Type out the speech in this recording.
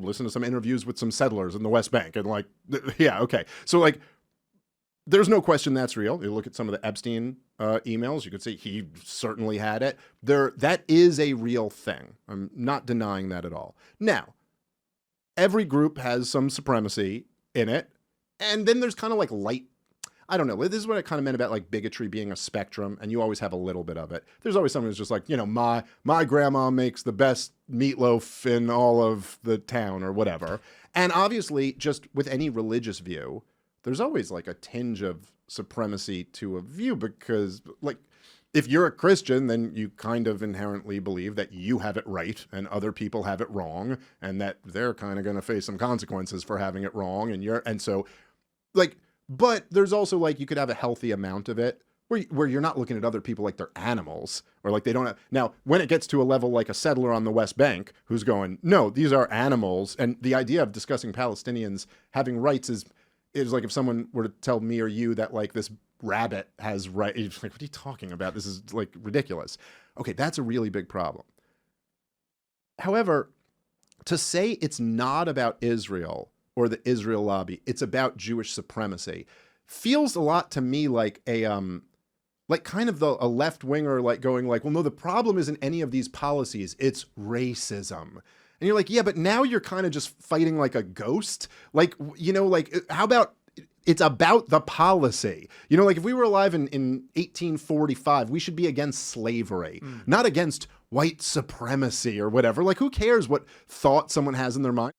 listen to some interviews with some settlers in the West Bank and like, yeah, okay. So like, there's no question that's real. You look at some of the Epstein emails, you could see he certainly had it. That is a real thing. I'm not denying that at all. Now, every group has some supremacy in it. And then there's kind of like light, I don't know. This is what I kind of meant about like bigotry being a spectrum, and you always have a little bit of it. There's always someone who's just like, you know, my grandma makes the best meatloaf in all of the town or whatever. And obviously, just with any religious view, there's always like a tinge of supremacy to a view, because like if you're a Christian, then you kind of inherently believe that you have it right and other people have it wrong, and that they're kind of going to face some consequences for having it wrong. And so like, but there's also like, you could have a healthy amount of it where you're not looking at other people like they're animals, or like they don't have. Now, when it gets to a level like a settler on the West Bank who's going, no, these are animals. And the idea of discussing Palestinians having rights is like if someone were to tell me or you that like this rabbit has rights, it's like, what are you talking about? This is like ridiculous. Okay, that's a really big problem. However, to say it's not about Israel or the Israel lobby, it's about Jewish supremacy, feels a lot to me like a like kind of a left winger, like going like, well, no, the problem isn't any of these policies, it's racism. And you're like, yeah, but now you're kind of just fighting like a ghost. Like, you know, like, how about it's about the policy? You know, like if we were alive in 1845, we should be against slavery, not against white supremacy or whatever. Like, who cares what thought someone has in their mind?